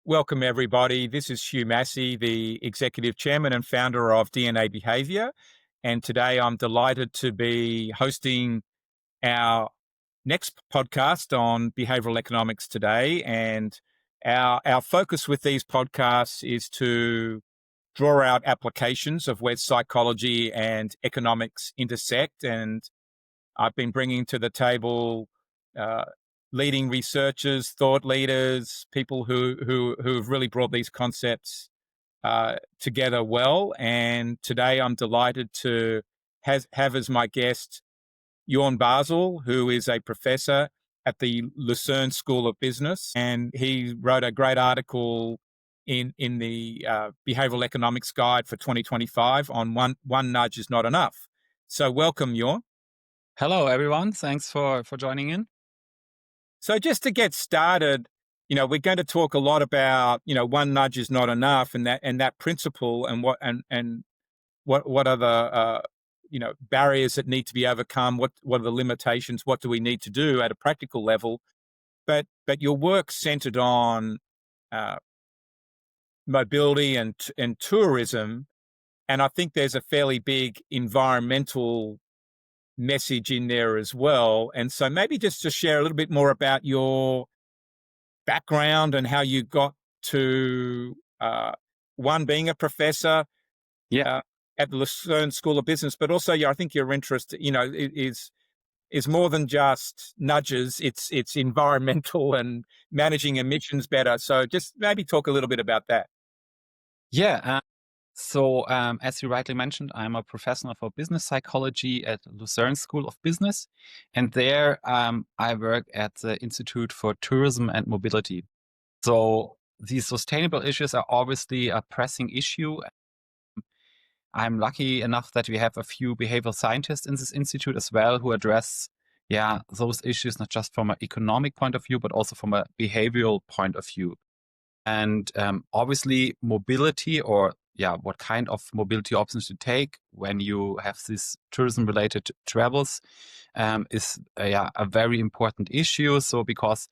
Welcome, everybody. This is Hugh Massie, the Executive Chairman and founder of DNA Behavior. And today I'm delighted to be hosting our next podcast on behavioral economics today. And our focus with these podcasts is to draw out applications of where psychology and economics intersect. And I've been bringing to the table uh, leading researchers, thought leaders, people who've really brought these concepts together well. And today I'm delighted to have as my guest Jörn Basel, who is a professor at the Lucerne School of Business, and he wrote a great article in the Behavioral Economics Guide for 2025 on one nudge is not enough. So welcome, Jörn. Hello, everyone. Thanks for joining in. So just to get started, we're going to talk a lot about, one nudge is not enough, and that principle, and what are the barriers that need to be overcome. What are the limitations? What do we need to do at a practical level? But your work centered on mobility and tourism, and I think there's a fairly big environmental message in there as well. And so maybe just to share a little bit more about your background and how you got to one, being a professor at the Lucerne School of Business, but also I think your interest, is more than just nudges. It's environmental and managing emissions better. So just maybe talk a little bit about that. Yeah. So as you rightly mentioned, I'm a professor for business psychology at Lucerne School of Business. And there I work at the Institute for Tourism and Mobility. So these sustainable issues are obviously a pressing issue. I'm lucky enough that we have a few behavioral scientists in this institute as well who address those issues, not just from an economic point of view, but also from a behavioral point of view. And obviously mobility, or what kind of mobility options to take when you have these tourism-related travels is a very important issue. So because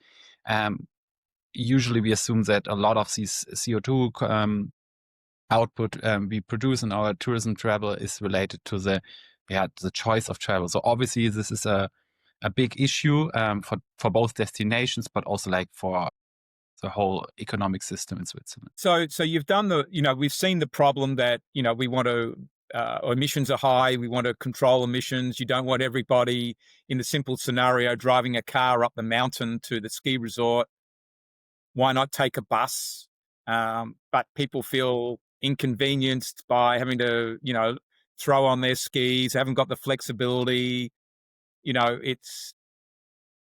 usually we assume that a lot of these CO2 output we produce in our tourism travel is related to the choice of travel. So obviously this is a big issue for both destinations, but also like for the whole economic system in Switzerland. So you've done we've seen the problem that, we want to, emissions are high. We want to control emissions. You don't want everybody in the simple scenario driving a car up the mountain to the ski resort. Why not take a bus? But people feel inconvenienced by having to, throw on their skis, haven't got the flexibility.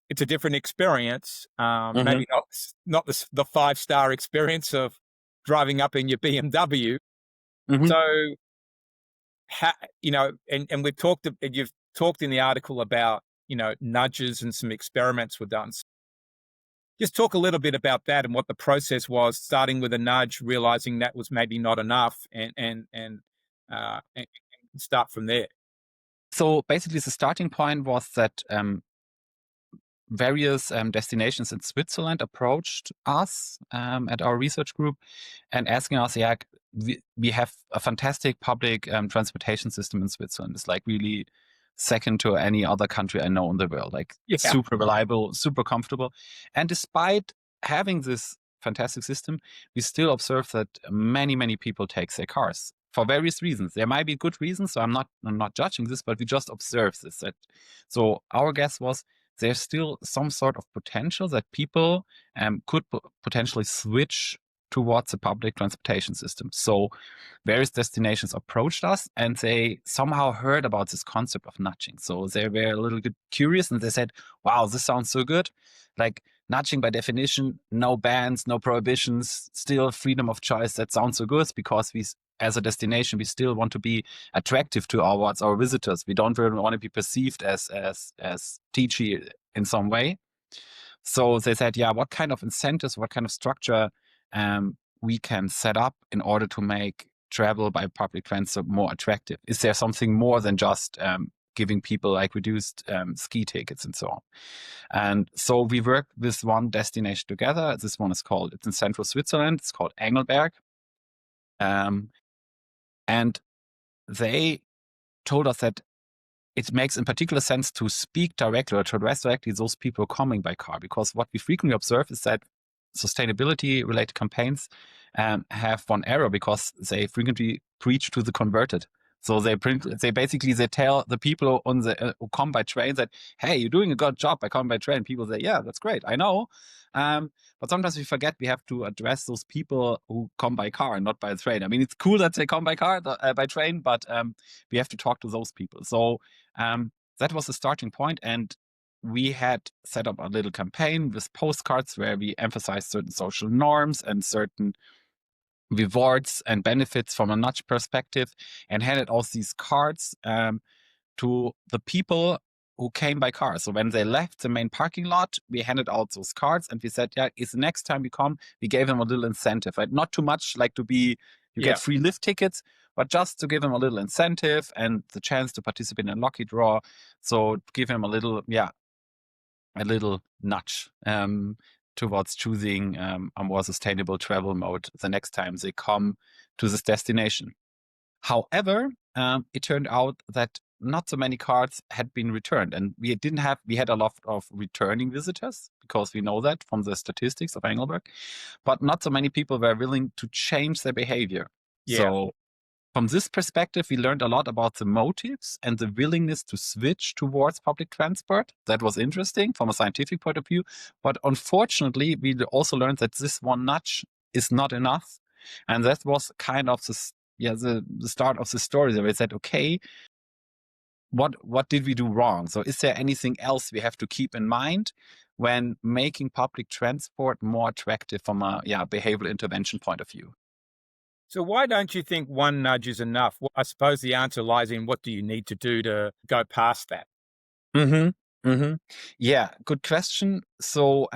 It's a different experience. Maybe not the 5-star experience of driving up in your BMW. So, and you've talked in the article about, nudges and some experiments were done. So just talk a little bit about that and what the process was, starting with a nudge, realizing that was maybe not enough, and start from there. So basically the starting point was that various destinations in Switzerland approached us at our research group and asking us, we have a fantastic public transportation system in Switzerland. It's like really second to any other country I know in the world, super reliable, super comfortable. And despite having this fantastic system, we still observe that many people take their cars for various reasons. There might be good reasons, so I'm not judging this, but we just observe this. So our guess was there's still some sort of potential that people could potentially switch towards a public transportation system. So various destinations approached us and they somehow heard about this concept of nudging. So they were a little bit curious and they said, wow, this sounds so good. Like nudging by definition, no bans, no prohibitions, still freedom of choice. That sounds so good because as a destination, we still want to be attractive towards our visitors. We don't really want to be perceived as teachy in some way. So they said, what kind of incentives, what kind of structure we can set up in order to make travel by public transport more attractive? Is there something more than just giving people like reduced ski tickets and so on. And so we worked with one destination together. This one it's in central Switzerland. It's called Engelberg. And they told us that it makes in particular sense to speak directly or to address directly those people coming by car, because what we frequently observe is that sustainability related campaigns have one error because they frequently preach to the converted. So they basically tell the people on the who come by train that, hey, you're doing a good job by coming by train. People say, yeah, that's great, I know. But sometimes we forget we have to address those people who come by car and not by train. I mean, it's cool that they come by car, by train, but we have to talk to those people. So that was the starting point, and we had set up a little campaign with postcards where we emphasized certain social norms and certain rewards and benefits from a nudge perspective, and handed out these cards to the people who came by car. So when they left the main parking lot, we handed out those cards and we said, yeah, is the next time you come, we gave them a little incentive, right? Not too much like you get free lift tickets, but just to give them a little incentive and the chance to participate in a lucky draw. So give them a little nudge towards choosing a more sustainable travel mode the next time they come to this destination. However, it turned out that not so many cards had been returned, and we had a lot of returning visitors, because we know that from the statistics of Engelberg, but not so many people were willing to change their behavior. Yeah. So from this perspective, we learned a lot about the motives and the willingness to switch towards public transport. That was interesting from a scientific point of view. But unfortunately, we also learned that this one nudge is not enough. And that was kind of the start of the story. Where we said, okay, what did we do wrong? So is there anything else we have to keep in mind when making public transport more attractive from a behavioral intervention point of view? So why don't you think one nudge is enough? Well, I suppose the answer lies in what do you need to do to go past that? Yeah, good question. So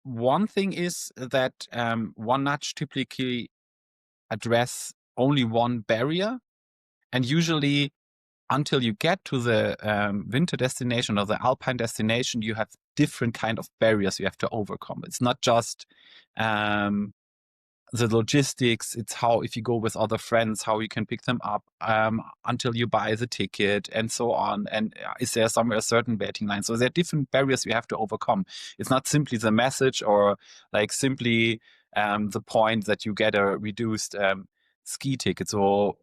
one thing is that one nudge typically address only one barrier, and usually until you get to the winter destination or the alpine destination, you have different kind of barriers you have to overcome. It's not just the logistics, it's how, if you go with other friends, how you can pick them up until you buy the ticket and so on. And is there somewhere a certain waiting line? So there are different barriers you have to overcome. It's not simply the message or like simply the point that you get a reduced ski ticket. So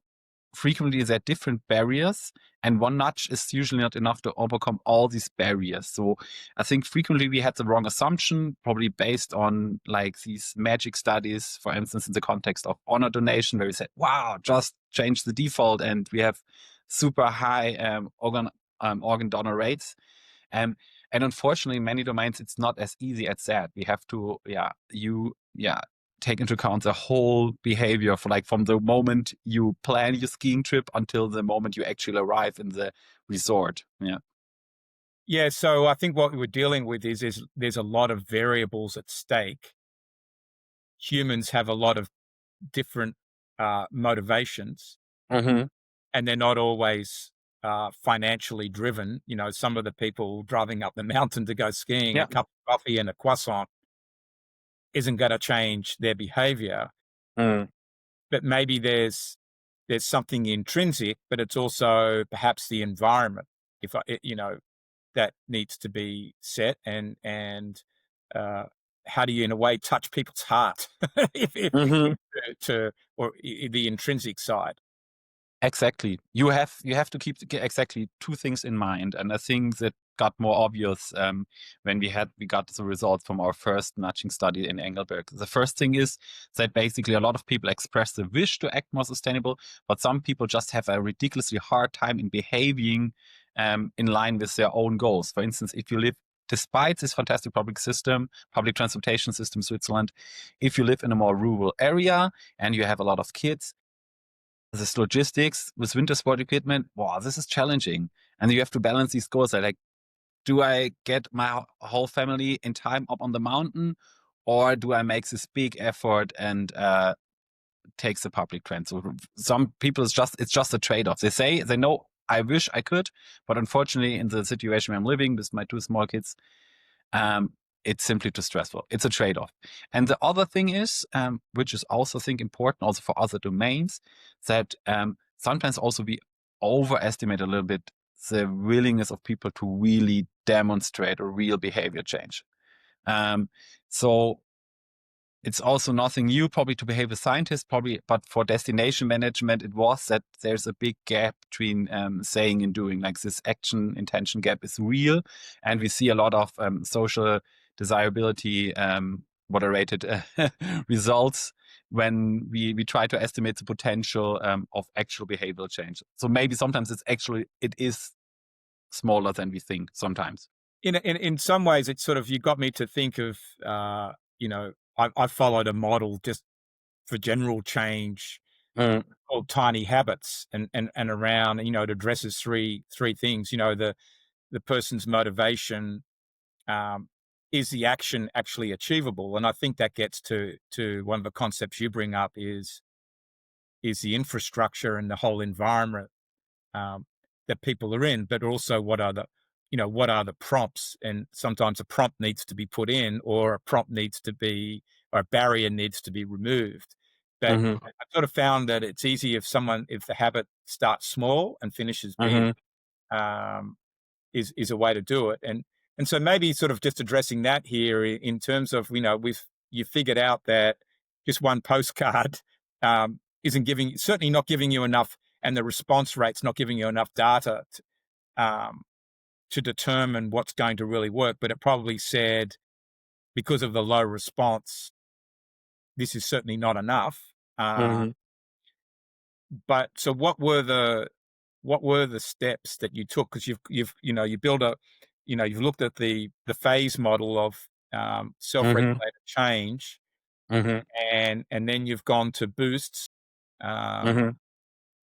frequently there are different barriers, and one nudge is usually not enough to overcome all these barriers. So I think frequently we had the wrong assumption, probably based on like these magic studies, for instance, in the context of honor donation, where we said, wow, just change the default and we have super high organ donor rates. And unfortunately, in many domains, it's not as easy as that. We have to, take into account the whole behavior from the moment you plan your skiing trip until the moment you actually arrive in the resort. Yeah, so I think what we're dealing with is there's a lot of variables at stake. Humans have a lot of different motivations, Mm-hmm. and they're not always financially driven. You know, some of the people driving up the mountain to go skiing, a cup of coffee and a croissant isn't going to change their behavior. But maybe there's something intrinsic, but it's also perhaps the environment, that needs to be set, and how do you in a way touch people's heart if or the intrinsic side. Exactly. You have to keep exactly two things in mind, and I think that got more obvious when we got the results from our first nudging study in Engelberg. The first thing is that basically a lot of people express the wish to act more sustainable, but some people just have a ridiculously hard time in behaving in line with their own goals. For instance, if you live, despite this fantastic public transportation system in Switzerland, if you live in a more rural area and you have a lot of kids, this logistics with winter sport equipment, wow, this is challenging. And you have to balance these goals. Like, do I get my whole family in time up on the mountain, or do I make this big effort and take the public transport? So some people, it's just a trade-off. They say they know I wish I could, but unfortunately, in the situation where I'm living with my two small kids, um, it's simply too stressful. It's a trade-off. And the other thing is, which is also, I think, important also for other domains, that sometimes also we overestimate a little bit the willingness of people to really demonstrate a real behavior change. So it's also nothing new probably to behavior scientists, probably, but for destination management, it was that there's a big gap between saying and doing. Like this action intention gap is real, and we see a lot of social desirability moderated results when we try to estimate the potential of actual behavioral change. So maybe sometimes it is smaller than we think sometimes. In some ways, it's sort of, you got me to think of, I followed a model just for general change Mm, called Tiny Habits, and around, it addresses three things. The person's motivation, um, is the action actually achievable? And I think that gets to one of the concepts you bring up is the infrastructure and the whole environment, um, that people are in, but also what are the prompts? And sometimes a prompt needs to be put in, or a barrier needs to be removed. But mhm, I sort of found that it's easy if the habit starts small and finishes big, mhm, um, is a way to do it. And so maybe sort of just addressing that here in terms of, you figured out that just one postcard, isn't certainly not giving you enough, and the response rate's not giving you enough data to determine what's going to really work. But it probably said, because of the low response, this is certainly not enough. mhm, But so what were the steps that you took? Because you build you've looked at the phase model of, mhm, self-regulated change, mhm, and then you've gone to boosts. Um,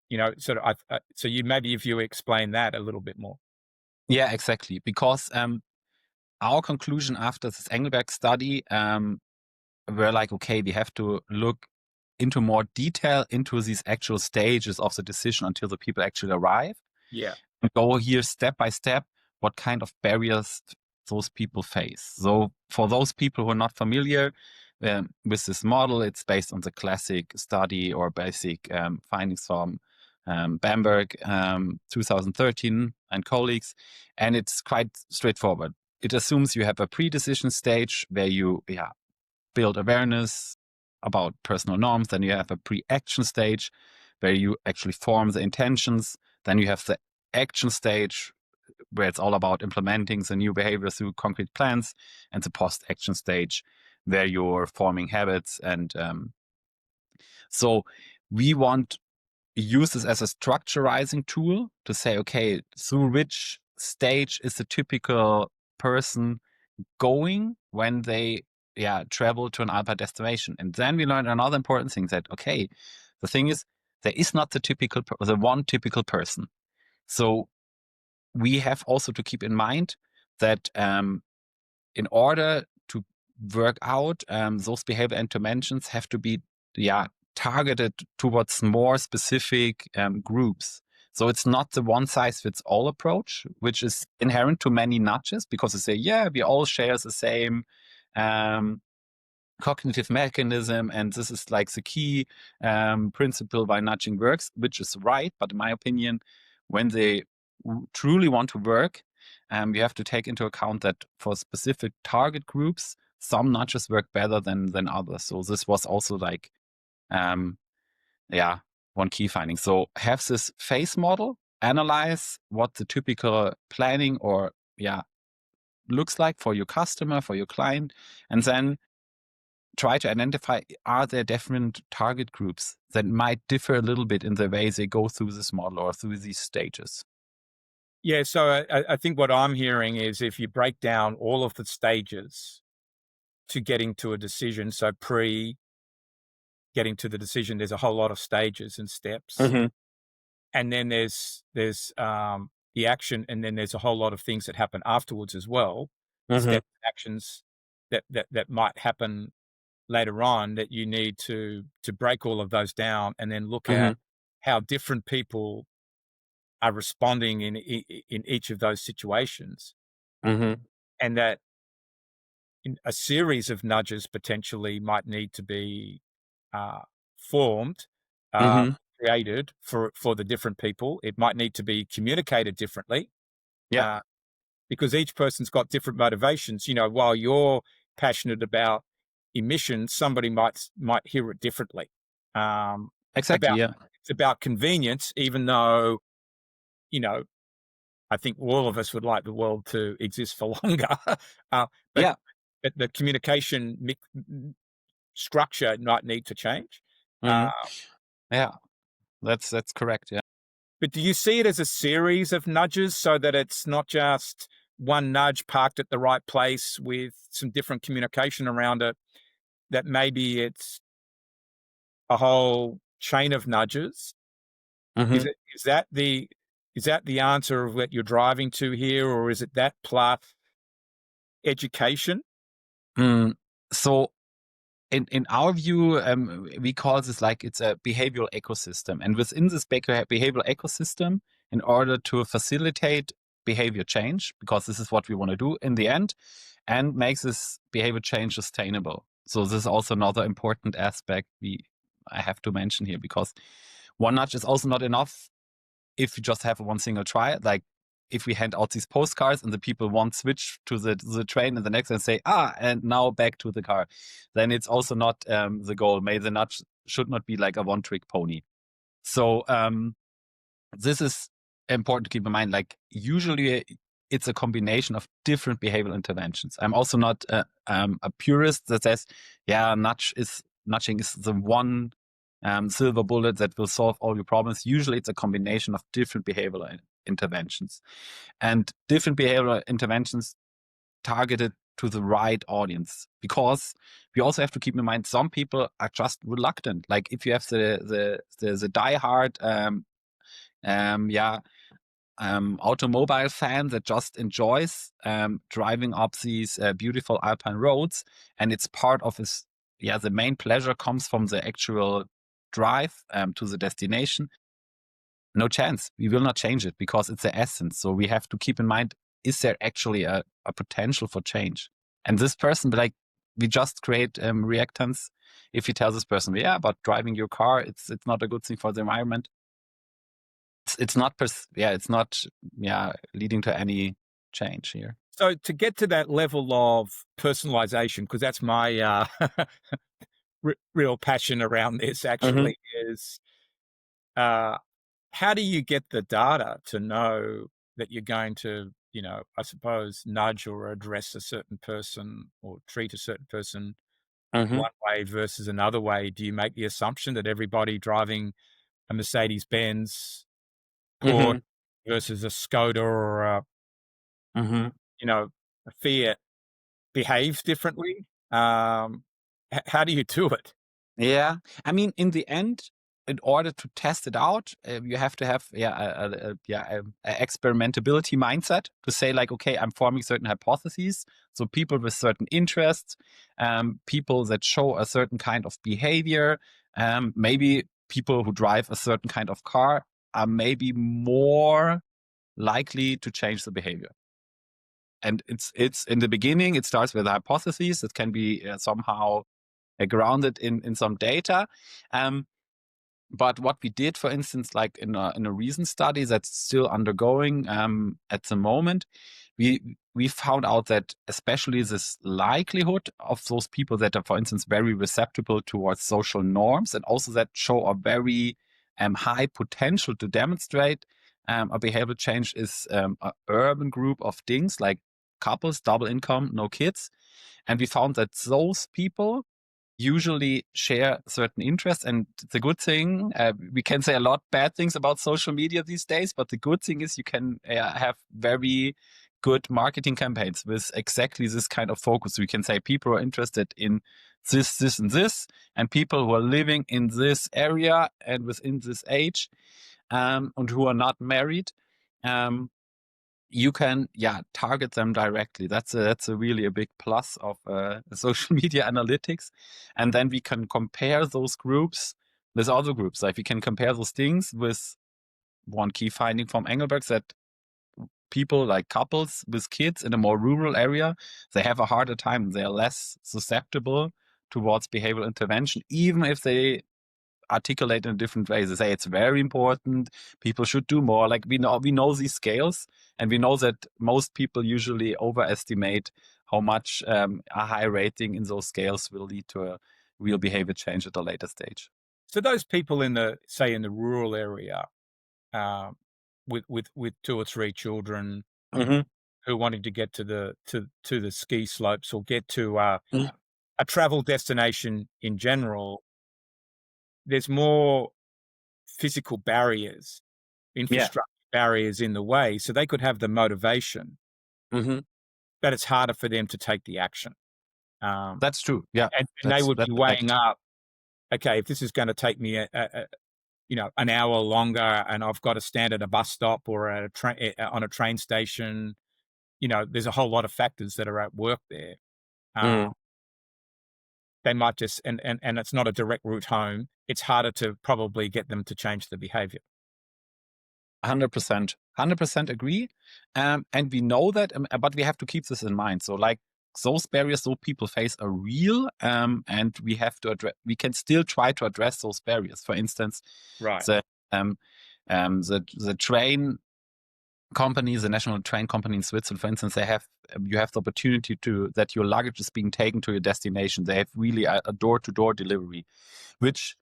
mhm. sort of. So maybe if you explain that a little bit more. Yeah, exactly. Because our conclusion after this Engelberg study, were like, okay, we have to look into more detail into these actual stages of the decision until the people actually arrive, Yeah. and go here step by step what kind of barriers those people face. So for those people who are not familiar with this model, it's based on the classic study or basic findings from Bamberg 2013 and colleagues, and it's quite straightforward. It assumes you have a pre-decision stage where you build awareness about personal norms. Then you have a pre-action stage where you actually form the intentions. Then you have the action stage where it's all about implementing the new behavior through concrete plans, and the post-action stage where you're forming habits. And so we want to use this as a structurizing tool to say, okay, through which stage is the typical person going when they travel to an alpha destination. And then we learned another important thing, that okay, the thing is, there is not the one typical person. So we have also to keep in mind that in order to work out those behavior interventions have to be targeted towards more specific groups. So it's not the one size fits all approach, which is inherent to many nudges, because they say, yeah, we all share the same um, cognitive mechanism, and this is like the key principle why nudging works, which is right. But in my opinion, when they truly want to work, we have to take into account that for specific target groups, some nudges work better than others. So this was also like, um, one key finding. So have this phase model, analyze what the typical planning or looks like for your customer, for your client, and then try to identify, are there different target groups that might differ a little bit in the way they go through this model or through these stages. Yeah. So I think what I'm hearing is, if you break down all of the stages to getting to a decision, so pre getting to the decision, there's a whole lot of stages and steps. Mm-hmm. And then there's the action, and then there's a whole lot of things that happen afterwards as well, Mm-hmm. step actions that might happen later on, that you need to break all of those down, and then look Mm-hmm. at how different people are responding in each of those situations, Mm-hmm. and that a series of nudges potentially might need to be uh, formed, uh, Mm-hmm. created for the different people. It might need to be communicated differently, Yeah, uh, because each person's got different motivations. You know, while you're passionate about emissions, somebody might hear it differently. exactly. About Yeah. it's about convenience, even though, you know, I think all of us would like the world to exist for longer. uh, but Yeah. but the communication structure might need to change. Uh, Mm-hmm. Yeah. That's correct. Yeah. but do you see it as a series of nudges so that it's not just one nudge parked at the right place with some different communication around it, that maybe it's a whole chain of nudges? Mm-hmm. Is that the answer of what you're driving to here, or is it that plus education? Mm. So in our view, we call this like it's a behavioral ecosystem. And within this behavioral ecosystem, in order to facilitate behavior change, because this is what we want to do in the end, and makes this behavior change sustainable. So this is also another important aspect I have to mention here, because one nudge is also not enough if you just have one single try. Like if we hand out these postcards and the people won't switch to the train and the next and say, and now back to the car, then it's also not the goal. Maybe the nudge should not be like a one trick pony. So this is important to keep in mind. Like usually it's a combination of different behavioral interventions. I'm also not a purist that says, yeah, nudging is the one silver bullet that will solve all your problems. Usually it's a combination of different behavioral interventions, and different behavioral interventions targeted to the right audience, because we also have to keep in mind some people are just reluctant. Like if you have the diehard automobile fan that just enjoys driving up these beautiful alpine roads, and it's part of his, the main pleasure comes from the actual drive to the destination. No chance. We will not change it because it's the essence. So we have to keep in mind, is there actually a potential for change? And this person, like, we just create reactants. If you tell this person, yeah, but driving your car, it's not a good thing for the environment. It's not, it's not, leading to any change here. So to get to that level of personalization, because that's my real passion around this Mm-hmm. actually, is how do you get the data to know that you're going to, I suppose, nudge or address a certain person or treat a certain person Mm-hmm. one way versus another way? Do you make the assumption that everybody driving a Mercedes-Benz Porsche Mm-hmm. versus a Skoda or Mm-hmm. a Fiat behaves differently? How do you do it? Yeah, I mean, in the end, in order to test it out, you have to have a experimentability mindset to say like, okay, I'm forming certain hypotheses. So people with certain interests, people that show a certain kind of behavior, maybe people who drive a certain kind of car are maybe more likely to change the behavior. And it's in the beginning, it starts with hypotheses that can be somehow grounded in some data. But what we did, for instance, like in a recent study that's still undergoing at the moment, we found out that especially this likelihood of those people that are, for instance, very receptible towards social norms, and also that show a very high potential to demonstrate a behavioral change, is an urban group of things like couples, double income, no kids. And we found that those people usually share certain interests. And the good thing, we can say a lot bad things about social media these days, but the good thing is you can have very good marketing campaigns with exactly this kind of focus. We can say people are interested in this, and this, and people who are living in this area and within this age, and who are not married. You can target them directly. That's a really a big plus of social media analytics. And then we can compare those groups with other groups. Like we can compare those things with one key finding from Engelberg's that people like couples with kids in a more rural area, they have a harder time. They are less susceptible towards behavioral intervention, even if they articulate in a different way. They say it's very important. People should do more. Like we know these scales, and we know that most people usually overestimate how much a high rating in those scales will lead to a real behavior change at a later stage. So those people in the rural area, with 2 or 3 children Mm-hmm. who are wanting to get to the ski slopes or get to Mm. a travel destination in general, there's more physical barriers, Yeah. infrastructure barriers in the way, so they could have the motivation, Mm-hmm. but it's harder for them to take the action. Um, That's true. Yeah, and they would be that's a weighing fact. up, okay, if this is going to take me an hour longer, and I've got to stand at a bus stop or at a train on a train station, there's a whole lot of factors that are at work there. Mm. They might just and it's not a direct route home. It's harder to probably get them to change the behavior. 100% agree. And we know that, but we have to keep this in mind. So like those barriers those people face are real, and we have to address, we can still try to address those barriers. For instance, Right. the, the train company, the national train company in Switzerland, for instance, you have the opportunity that your luggage is being taken to your destination. They have really a door-to-door delivery, which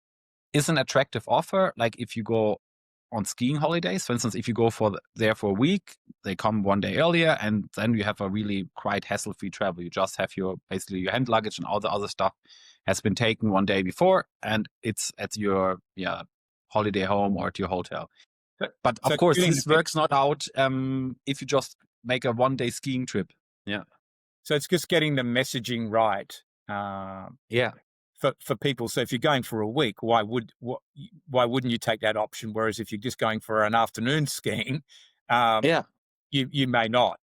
is an attractive offer. Like if you go on skiing holidays, for instance, if you go there for a week, they come one day earlier, and then you have a really quite hassle-free travel. You just have basically your hand luggage, and all the other stuff has been taken one day before, and it's at your holiday home or at your hotel. But So of course, getting this works not out if you just make a one-day skiing trip. Yeah. so it's just getting the messaging right. Yeah. For people. So if you're going for a week, why wouldn't you take that option? Whereas if you're just going for an afternoon skiing, Yeah. you may not,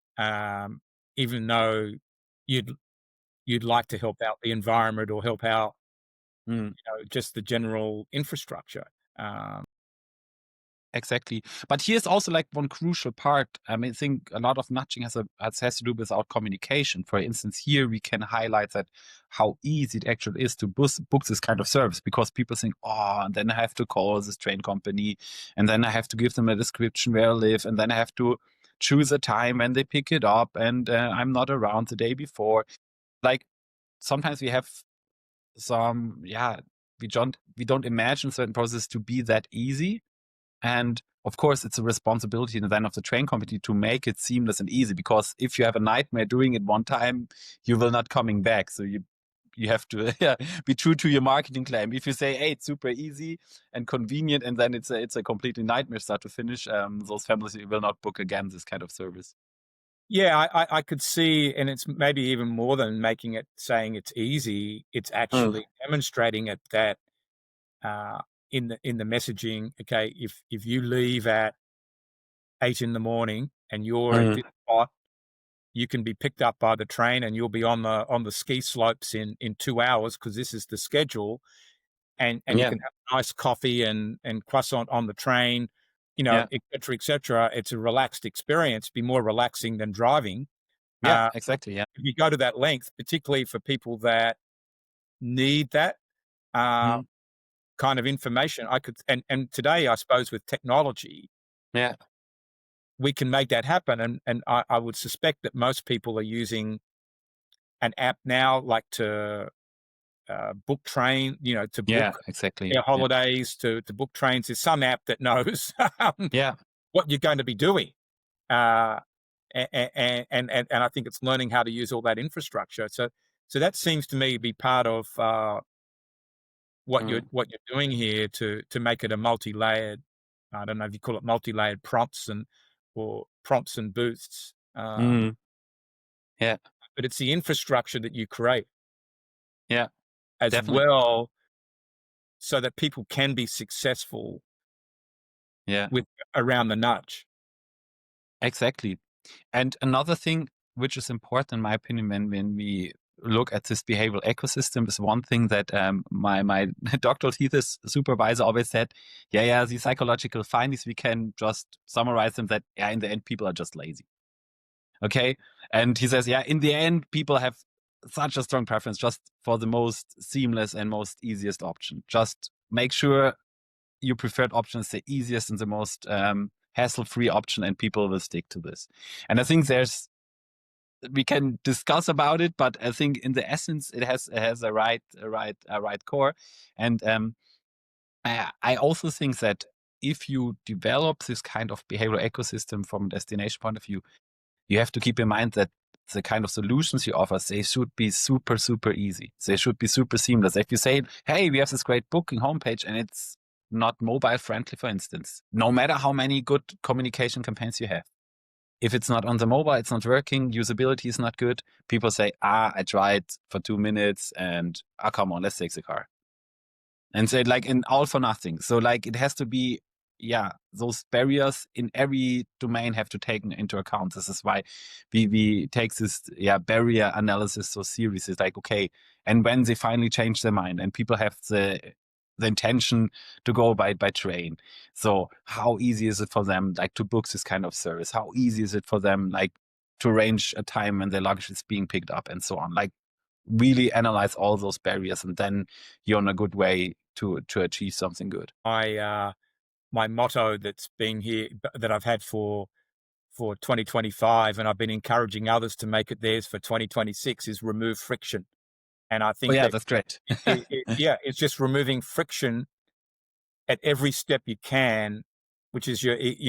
even though you'd like to help out the environment or help out Mm. just the general infrastructure. Um, Exactly. But here's also like one crucial part. I mean, I think a lot of nudging has to do with our communication. For instance, here we can highlight that how easy it actually is to book this kind of service, because people think, oh, and then I have to call this train company, and then I have to give them a description where I live, and then I have to choose a time when they pick it up, and I'm not around the day before. Like sometimes we have we don't imagine certain processes to be that easy. And of course, it's a responsibility then of the train company to make it seamless and easy, because if you have a nightmare doing it one time, you will not coming back. So you have to be true to your marketing claim. If you say, hey, it's super easy and convenient, and then it's a completely nightmare start to finish, those families will not book again this kind of service. yeah, I could see, and it's maybe even more than saying it's easy. It's actually demonstrating it that in the messaging. Okay, if you leave at 8 in the morning and you're at this spot, you can be picked up by the train and you'll be on the ski slopes in 2 hours because this is the schedule, and you Yeah. can have nice coffee and croissant on the train, Yeah. et cetera, et cetera. It's a relaxed experience, be more relaxing than driving. Yeah. Exactly. Yeah. If you go to that length, particularly for people that need that uh, Mm. kind of information, and today, I suppose, with technology, Yeah. we can make that happen. And I would suspect that most people are using an app now, like to book train, to Yeah. book Exactly. their Yeah. holidays, to book trains. There's some app that knows Yeah. what you're going to be doing. Uh, and I think it's learning how to use all that infrastructure. So that seems to me to be part of Mm. what you're doing here to make it a multi-layered. I don't know if you call it multi-layered prompts or prompts and boosts, Mm. Yeah. but it's the infrastructure that you create Yeah. as Definitely. well, so that people can be successful Yeah. with around the nudge. Exactly. And another thing which is important, in my opinion, when we look at this behavioral ecosystem is one thing that my doctoral thesis supervisor always said, yeah, the psychological findings, we can just summarize them that, in the end, people are just lazy. Okay. And he says, in the end, people have such a strong preference just for the most seamless and most easiest option. Just make sure your preferred option is the easiest and the most hassle-free option, and people will stick to this. And I think we can discuss about it, but I think in the essence, it has a right core. And I also think that if you develop this kind of behavioral ecosystem from a destination point of view, you have to keep in mind that the kind of solutions you offer, they should be super, super easy. They should be super seamless. If you say, hey, we have this great booking homepage and it's not mobile friendly, for instance, no matter how many good communication campaigns you have, if it's not on the mobile, it's not working, usability is not good, people say, I tried for 2 minutes and, come on, let's take the car. And say, like, in all for nothing. So, like, it has to be, those barriers in every domain have to take into account. This is why we take this, barrier analysis so serious. It's like, okay, and when they finally change their mind and people have the intention to go by train. So how easy is it for them, like, to book this kind of service? How easy is it for them, like, to arrange a time when their luggage is being picked up and so on? Like, really analyze all those barriers, and then you're on a good way to achieve something good. My motto that's been here, that I've had for 2025, and I've been encouraging others to make it theirs for 2026, is remove friction. And I think that's great. it's just removing friction at every step you can, which is your, if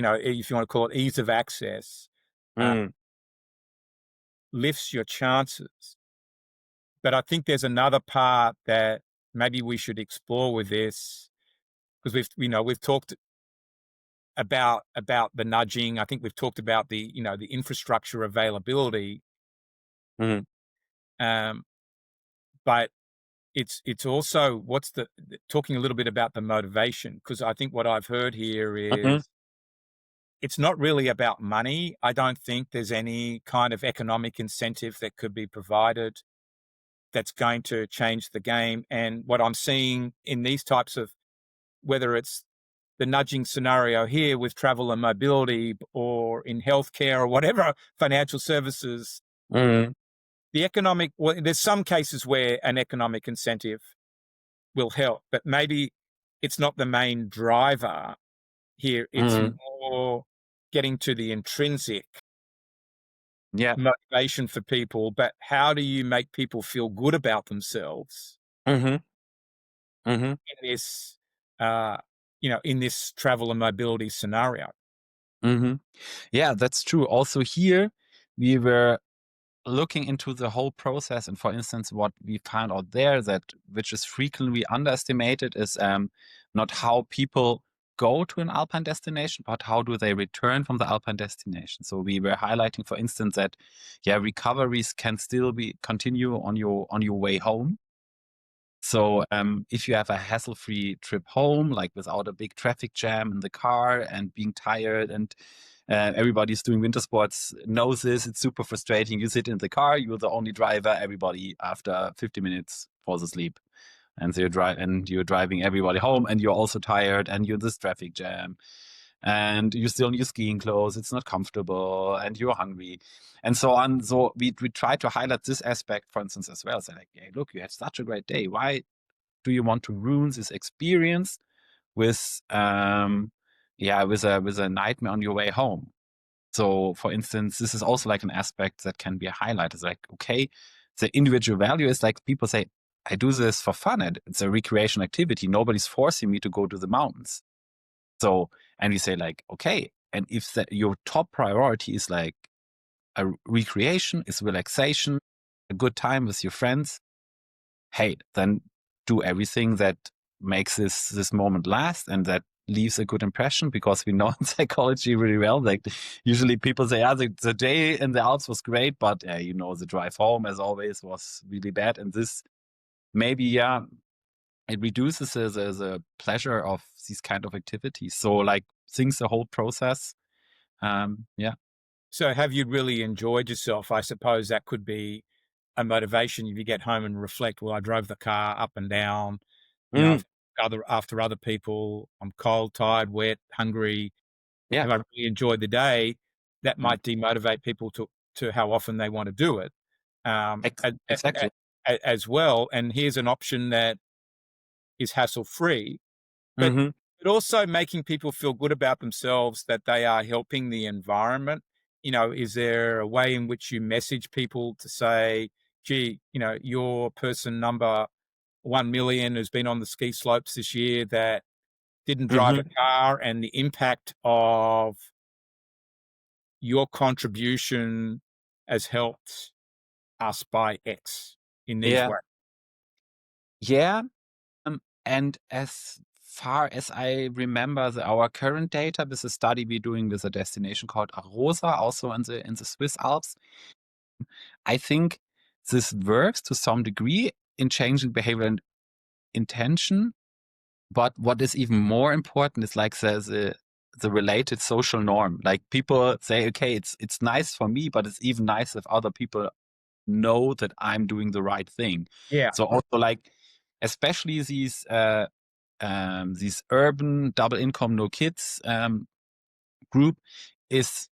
you want to call it ease of access, lifts your chances. But I think there's another part that maybe we should explore with this, because we've talked about the nudging. I think we've talked about the infrastructure availability. But it's also talking a little bit about the motivation, because I think what I've heard here is it's not really about money. I don't think there's any kind of economic incentive that could be provided that's going to change the game. And what I'm seeing in these types of, whether it's the nudging scenario here with travel and mobility, or in healthcare, or whatever financial services, there's some cases where an economic incentive will help, but maybe it's not the main driver here. It's more getting to the intrinsic motivation for people. But how do you make people feel good about themselves in this, in this travel and mobility scenario? Yeah, that's true. Also here, we were looking into the whole process, and for instance, what we found out there, which is frequently underestimated, is not how people go to an alpine destination, but how do they return from the alpine destination. So we were highlighting, for instance, that recoveries can still continue on your way home. So if you have a hassle-free trip home, like without a big traffic jam in the car and being tired, and everybody's doing winter sports knows this, it's super frustrating. You sit in the car, you're the only driver, everybody after 50 minutes falls asleep. And so you're driving everybody home, and you're also tired, and you're in this traffic jam, and you're still in your skiing clothes, it's not comfortable, and you're hungry, and so on. So we try to highlight this aspect, for instance, as well. So, like, hey, look, you had such a great day. Why do you want to ruin this experience with with a nightmare on your way home? So, for instance, this is also like an aspect that can be highlighted. It's like, okay, the individual value is like, people say, I do this for fun, and it's a recreation activity. Nobody's forcing me to go to the mountains. So, and we say, like, okay, and if your top priority is like a recreation, is relaxation, a good time with your friends, hey, then do everything that makes this moment last and that leaves a good impression, because we know in psychology really well, like, usually people say, the day in the Alps was great, but the drive home, as always, was really bad. And this maybe, it reduces the pleasure of these kind of activities. So, like, things, the whole process. So have you really enjoyed yourself? I suppose that could be a motivation if you get home and reflect, well, I drove the car up and down, Mm, after other people, I'm cold, tired, wet, hungry. yeah. Have I really enjoyed the day? That Mm, might demotivate people to how often they want to do it, exactly. as well. And here's an option that is hassle free, but Hmm. also making people feel good about themselves that they are helping the environment. Is there a way in which you message people to say, gee, your person number 1 million who's been on the ski slopes this year that didn't drive a Hmm. car, and the impact of your contribution has helped us by X in these Yeah. ways. Yeah. And as far as I remember, our current data, this is a study we're doing with a destination called Arosa, also in the Swiss Alps. I think this works to some degree in changing behavior and intention. But what is even more important is like the related social norm. Like people say, okay, it's nice for me, but it's even nice if other people know that I'm doing the right thing. Yeah. So also like, especially these urban double income no kids group is,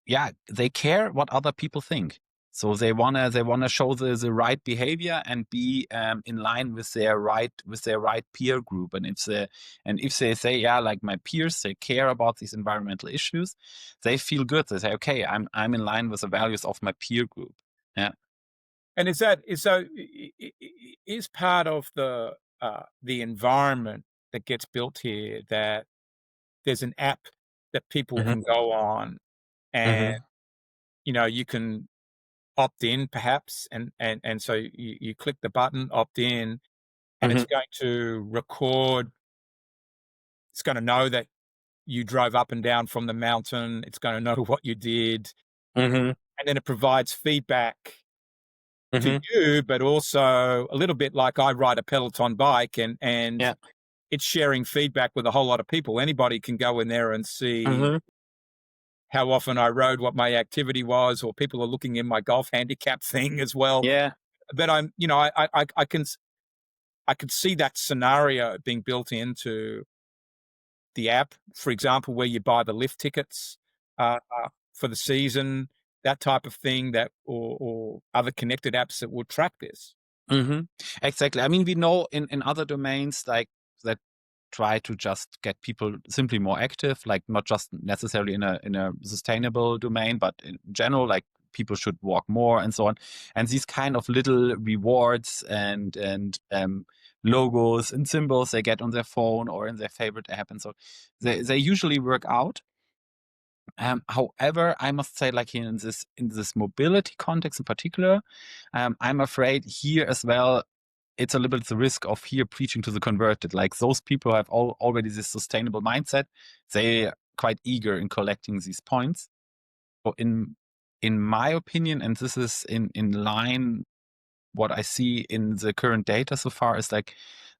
yeah, they care what other people think. So they wanna show the right behavior and be in line with their right peer group. And if they say, yeah, like my peers, they care about these environmental issues, they feel good. They say, okay, I'm in line with the values of my peer group. Yeah. And is part of the environment that gets built here that there's an app that people Hmm. can go on, and Hmm. you can opt in perhaps, and so you click the button opt in, and it's Hmm. going to record. It's going to know that you drove up and down from the mountain. It's going to know what you did, Hmm. and then it provides feedback to Hmm. you, but also a little bit like I ride a Peloton bike, and Yeah. it's sharing feedback with a whole lot of people. Anybody can go in there and see Hmm. how often I rode, what my activity was, or people are looking in my golf handicap thing as well. Yeah. But I could see that scenario being built into the app, for example, where you buy the lift tickets for the season, that type of thing, or other connected apps that will track this. Hmm. Exactly. I mean, we know in other domains like that try to just get people simply more active, like not just necessarily in a sustainable domain, but in general, like people should walk more and so on. And these kind of little rewards and logos and symbols they get on their phone or in their favorite app, and so they usually work out. However, I must say, like in this mobility context in particular, I'm afraid here as well, it's a little bit the risk of here preaching to the converted. Like those people who have already this sustainable mindset, they are quite eager in collecting these points. So in my opinion, and this is in line what I see in the current data so far is like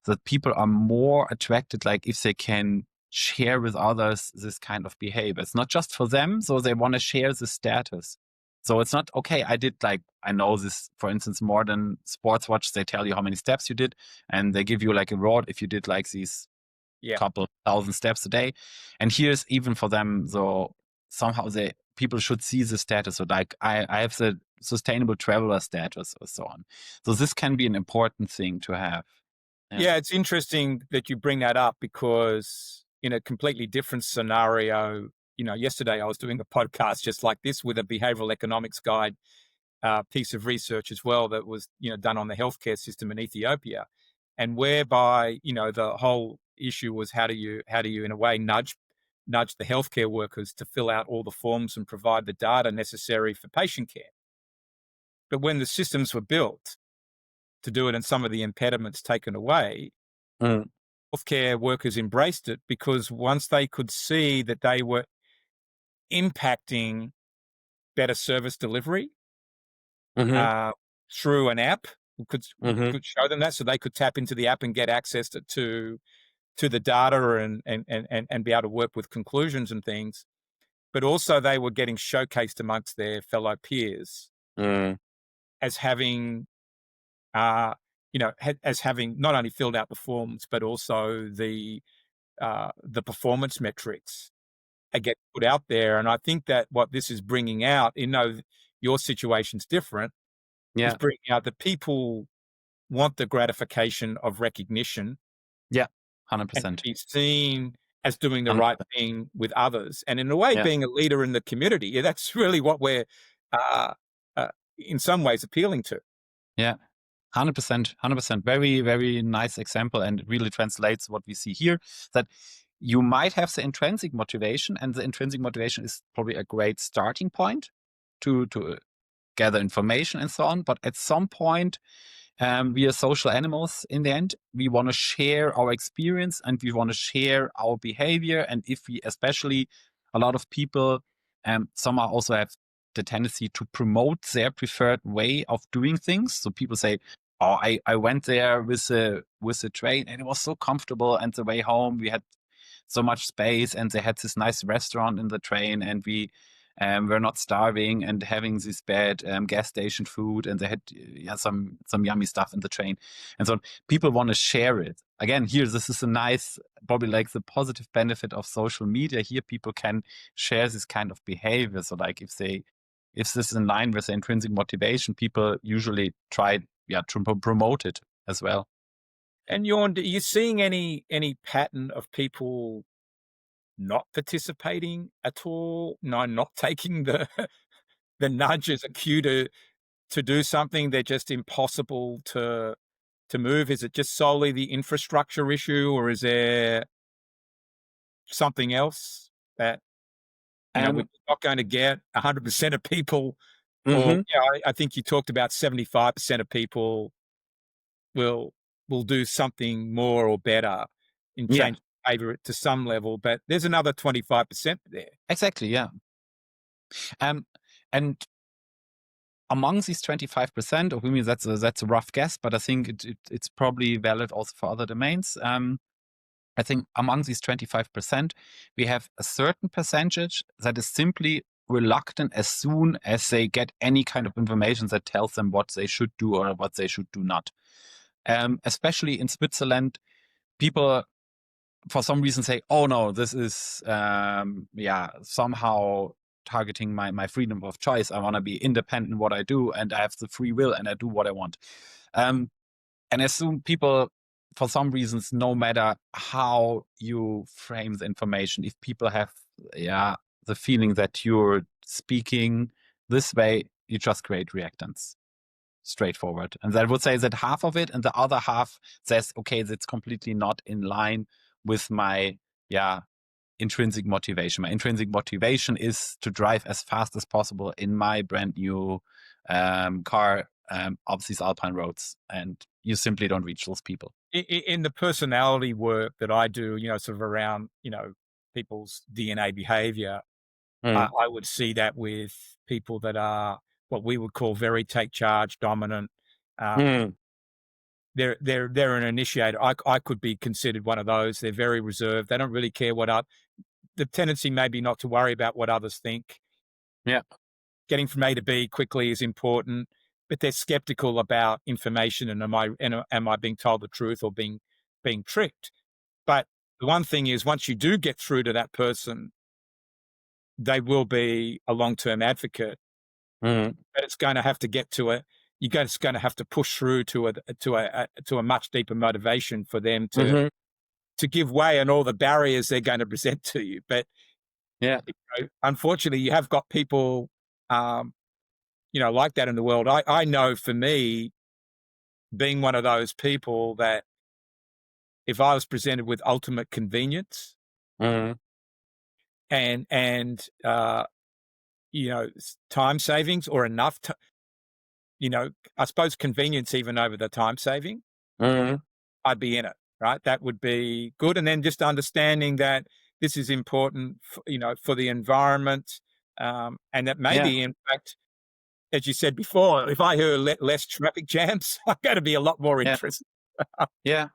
that people are more attracted, like if they can share with others this kind of behavior. It's not just for them, so they want to share the status. So it's not okay. I did like I know this, for instance, modern sports watch. They tell you how many steps you did, and they give you like a reward if you did like these Yeah. couple thousand steps a day. And here's even for them, so somehow they people should see the status. So like I have the sustainable traveler status or so on. So this can be an important thing to have. Yeah. Yeah, it's interesting that you bring that up because in a completely different scenario, yesterday I was doing a podcast just like this with a behavioral economics guide piece of research as well that was, done on the healthcare system in Ethiopia, and whereby, the whole issue was how do you in a way nudge the healthcare workers to fill out all the forms and provide the data necessary for patient care. But when the systems were built to do it and some of the impediments taken away, Mm. healthcare workers embraced it because once they could see that they were impacting better service delivery Hmm. uh, through an app, could Hmm. could show them that, so they could tap into the app and get access to the data and be able to work with conclusions and things. But also they were getting showcased amongst their fellow peers. Mm. as having, as having not only filled out the forms, but also the performance metrics get put out there. And I think that what this is bringing out, your situation's different, is Yeah. bringing out that people want the gratification of recognition Yeah. and to 100%. be seen as doing the right 100%. thing with others. And in a way, Yeah. being a leader in the community, yeah, that's really what we're uh, uh, in some ways appealing to. Yeah. 100%. 100%. Very, very nice example. And it really translates what we see here, that you might have the intrinsic motivation, and the intrinsic motivation is probably a great starting point to gather information and so on. But at some point, we are social animals in the end. We want to share our experience and we want to share our behavior. And if we, especially a lot of people, some are also have the tendency to promote their preferred way of doing things. So people say, "Oh, I went there with the train and it was so comfortable. And the way home we had so much space, and they had this nice restaurant in the train, and we were not starving and having this bad gas station food, and they had some yummy stuff in the train, and so on." People want to share it. Again, here, this is a nice, probably like the positive benefit of social media. Here, people can share this kind of behavior. So, like, if this is in line with the intrinsic motivation, people usually try, to promote it as well. And Jorn, are you seeing any pattern of people not participating at all? No, not taking the nudge as a cue to do something. They're just impossible to move. Is it just solely the infrastructure issue, or is there something else that we're Um, not going to get 100% of people? Or mhm. I think you talked about 75% of people will do something more or better in Yeah, changing behavior to some level, but there's another 25% there. exactly. Yeah. Um, and among these 25% of women, that's a rough guess, but I think it's probably valid also for other domains. I think among these 25%, we have a certain percentage that is simply reluctant as soon as they get any kind of information that tells them what they should do or what they should do not. Especially in Switzerland, people for some reason say, "Oh no, this is somehow targeting my freedom of choice. I want to be independent in what I do, and I have the free will, and I do what I want." Um, and as soon people, for some reasons, no matter how you frame the information, if people have the feeling that you're speaking this way, you just create reactance. Straightforward. And I would say that half of it, and the other half says, okay, that's completely not in line with my intrinsic motivation. My intrinsic motivation is to drive as fast as possible in my brand new car up these alpine roads, and you simply don't reach those people. In the personality work that I do, sort of around, people's DNA behavior, Mm. I would see that with people that are what we would call very take charge, dominant. Uh, Mm. they're an initiator. I could be considered one of those. They're very reserved. They don't really care the tendency may be not to worry about what others think. Yeah. Getting from A to B quickly is important, but they're skeptical about information and am I being told the truth or being tricked? But the one thing is, once you do get through to that person, they will be a long-term advocate, Mm. but it's going to have to get to a you're just going to have to push through to a much deeper motivation for them Hmm. to give way on all the barriers they're going to present to you. But Yeah. unfortunately, you have got people, um, like that in the world. I know for me, being one of those people that if I was presented with ultimate convenience Mm. and time savings or enough, I suppose convenience even over the time saving, Mm. I'd be in it, right? That would be good. And then just understanding that this is important, for the environment, and that Yeah. maybe, in fact, as you said before, if I hear less traffic jams, I'm going to be a lot more Yeah. interested. Yeah.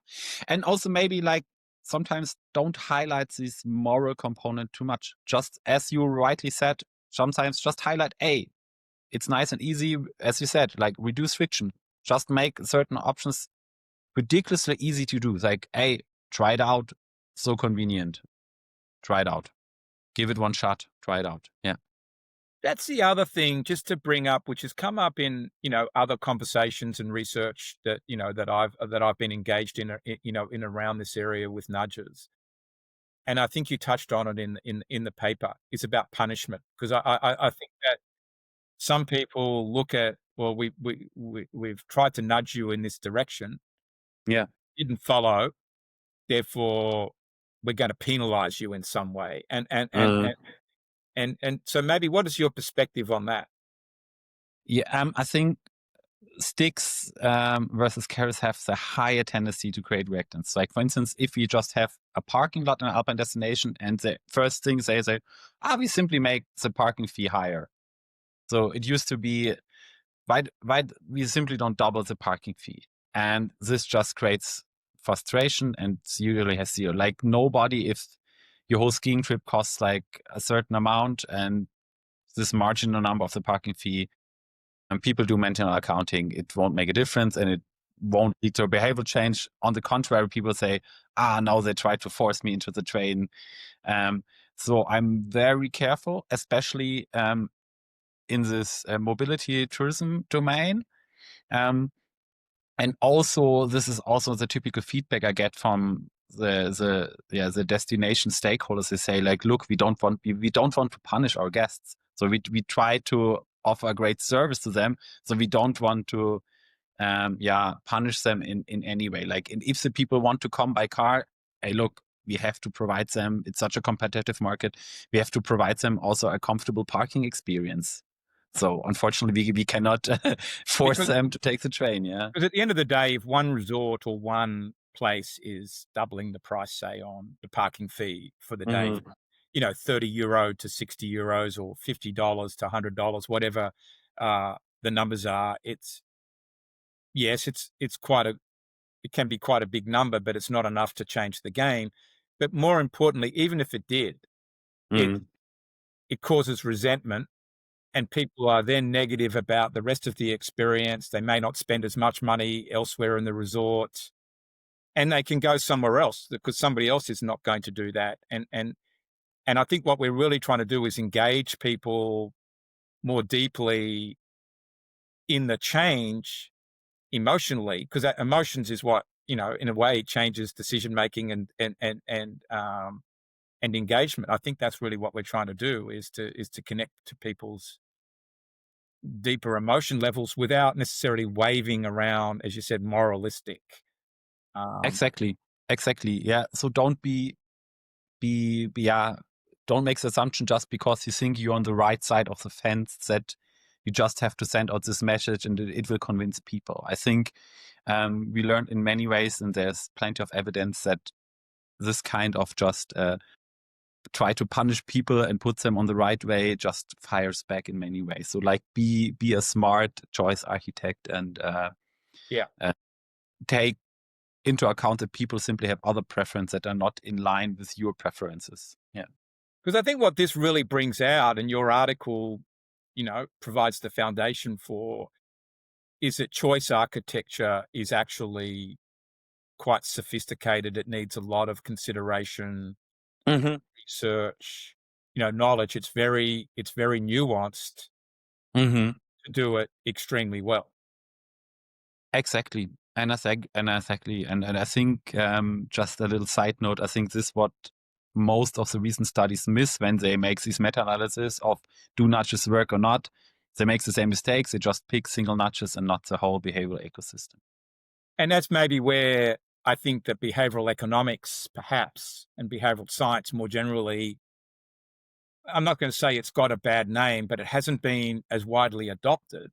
And also maybe like sometimes don't highlight this moral component too much. Just as you rightly said, sometimes just highlight, A, it's nice and easy, as you said, like reduce friction. Just make certain options ridiculously easy to do. Like, hey, try it out. So convenient. Try it out. Give it one shot. Try it out. Yeah. That's the other thing, just to bring up, which has come up in, other conversations and research that, that I've been engaged in, in around this area with nudges. And I think you touched on it in the paper. It's about punishment, because I think that some people look at, well, we've tried to nudge you in this direction, Yeah. didn't follow, therefore we're going to penalize you in some way. And so maybe what is your perspective on that? Yeah. I think sticks versus carrots have the higher tendency to create reactants. Like, for instance, if you just have a parking lot in an alpine destination and the first thing they say, we simply make the parking fee higher. So it used to be, why we simply don't double the parking fee? And this just creates frustration and usually has zero. Like, nobody, if your whole skiing trip costs like a certain amount and this marginal number of the parking fee, and people do mental accounting, it won't make a difference and it won't lead to a behavioral change. On the contrary, people say, now they try to force me into the train. So I'm very careful, especially in this mobility tourism domain. And also, this is also the typical feedback I get from the destination stakeholders. They say, like, look, we don't want to punish our guests, so we try to offer a great service to them. So we don't want to punish them in any way. Like, and if the people want to come by car, hey, look, we have to provide them. It's such a competitive market. We have to provide them also a comfortable parking experience. So unfortunately, we cannot force them to take the train. Yeah. Because at the end of the day, if one resort or one place is doubling the price, say, on the parking fee for the day, Mhm. 30 euro to 60 euros or $50 to $100, whatever the numbers are, it's it can be quite a big number, but it's not enough to change the game. But more importantly, even if it did, Mhm. it causes resentment, and people are then negative about the rest of the experience. They may not spend as much money elsewhere in the resort, and they can go somewhere else because somebody else is not going to do that. And I think what we're really trying to do is engage people more deeply in the change emotionally, because emotions is what, in a way, changes decision making and engagement. I think that's really what we're trying to do, is to connect to people's deeper emotion levels without necessarily waving around, as you said, moralistic. Exactly. Yeah. So don't don't make the assumption just because you think you're on the right side of the fence that you just have to send out this message and it will convince people. I think we learned in many ways, and there's plenty of evidence that this kind of just try to punish people and put them on the right way just fires back in many ways. So, like, be a smart choice architect and Yeah. take into account that people simply have other preferences that are not in line with your preferences. Yeah. Because I think what this really brings out, and your article, provides the foundation for, is that choice architecture is actually quite sophisticated. It needs a lot of consideration, Mm-hmm. research, knowledge. It's very nuanced Mm-hmm. to do it extremely well. Exactly. And I think just a little side note, I think this is what most of the recent studies miss when they make these meta-analysis of do nudges work or not. They make the same mistakes. They just pick single nudges and not the whole behavioral ecosystem. And that's maybe where I think that behavioral economics, perhaps, and behavioral science more generally, I'm not going to say it's got a bad name, but it hasn't been as widely adopted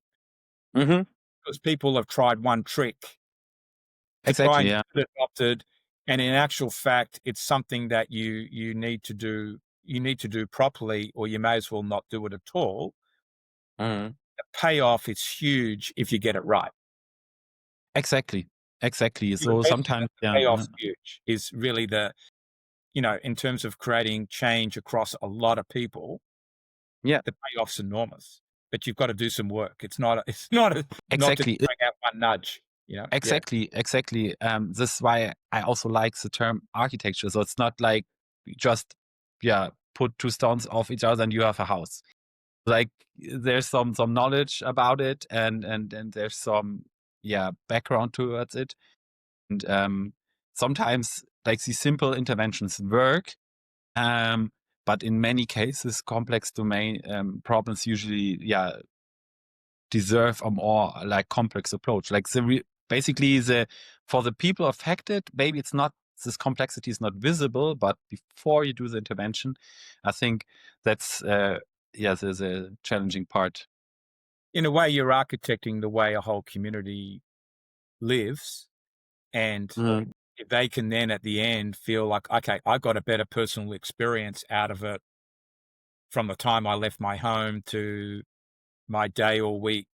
Mm-hmm. because people have tried one trick to try Exactly. and Yeah. get it adopted. And in actual fact, it's something that you need to do. You need to do properly, or you may as well not do it at all. Mm-hmm. The payoff is huge if you get it right. Exactly. You So imagine sometimes, that the payoff's huge is really in terms of creating change across a lot of people, yeah. the payoff's enormous. but you've got to do some work. It's not not just Exactly. throwing out one nudge, you know? Yeah. Exactly. This is why I also like the term architecture. So it's not like you just put two stones off each other and you have a house. Like there's some knowledge about it, and there's some background towards it. And sometimes like these simple interventions work, but in many cases complex domain problems usually deserve a more like complex approach. Like basically for the people affected, maybe it's not, this complexity is not visible, but before you do the intervention, I think that's there's a challenging part. In a way, you're architecting the way a whole community lives, and if they can then at the end feel like, okay, I got a better personal experience out of it from the time I left my home to my day or week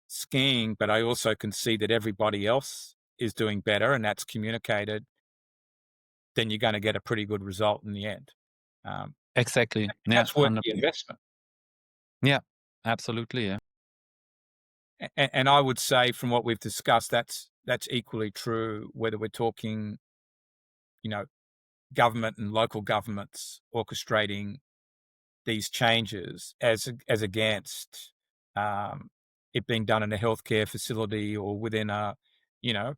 skiing, but I also can see that everybody else is doing better and that's communicated, then you're going to get a pretty good result in the end. Um, Exactly. Yeah, that's worth the 100%. investment. Yeah, absolutely. Yeah. And I would say from what we've discussed, that's equally true, whether we're talking, you know, government and local governments orchestrating these changes as against it being done in a healthcare facility or within a, you know,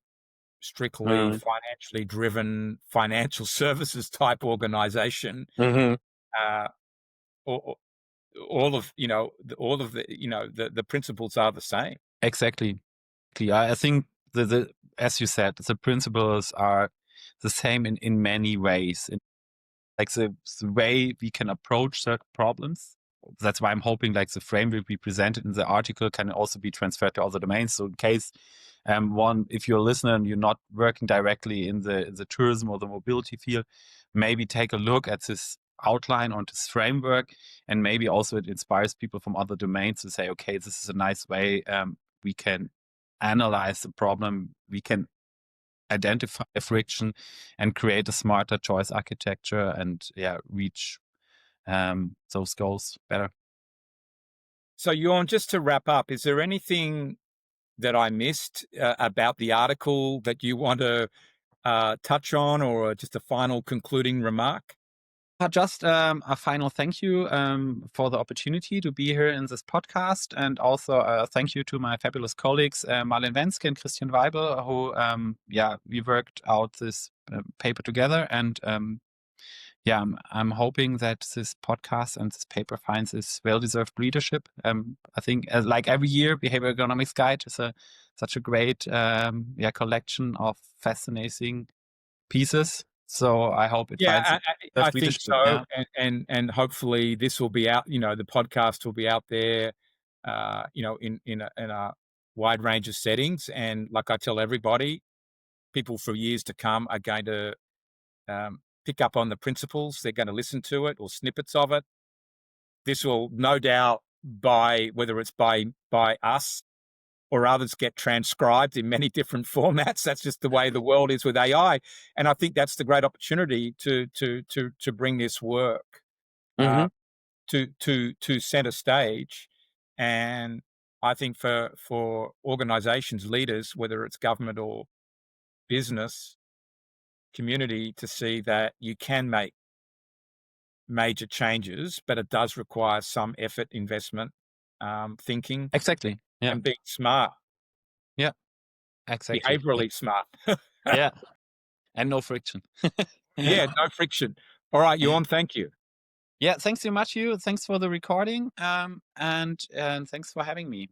strictly financially driven financial services type organization. Uh, or, all of the principles are the same. Exactly. I think the as you said, the principles are the same in many ways. Like the way we can approach certain problems. That's why I'm hoping like the framework we presented in the article can also be transferred to other domains. So in case if you're a listener and you're not working directly in the tourism or the mobility field, maybe take a look at this outline on this framework, and maybe also it inspires people from other domains to say, okay, this is a nice way we can analyze the problem, we can identify friction and create a smarter choice architecture and reach those goals better. So, Jorn, just to wrap up, is there anything that I missed about the article that you want to touch on, or just a final concluding remark? Just a final thank you for the opportunity to be here in this podcast, and also thank you to my fabulous colleagues Marlene Wenske and Christian Weibel, who we worked out this paper together, and I'm hoping that this podcast and this paper finds its well-deserved readership. I think, like every year, Behavioral Economics Guide is such a great collection of fascinating pieces. So I hope it finds I think readership. so, and hopefully this will be out. You know, the podcast will be out there. You know, in a wide range of settings, and like I tell everybody, people for years to come are going to pick up on the principles. They're going to listen to it or snippets of it. This will no doubt, whether it's by us or others, get transcribed in many different formats. That's just the way the world is with AI, and I think that's the great opportunity to bring this work to center stage. And I think for organizations, leaders, whether it's government or business, community, to see that you can make major changes, but it does require some effort, investment, thinking, Exactly. Yeah. and being smart. Yeah. Exactly. Behaviorally smart. Yeah. And no friction. Yeah, no friction. All right, Jorn, thank you. Yeah, thanks so much, Hugh. Thanks for the recording, and thanks for having me.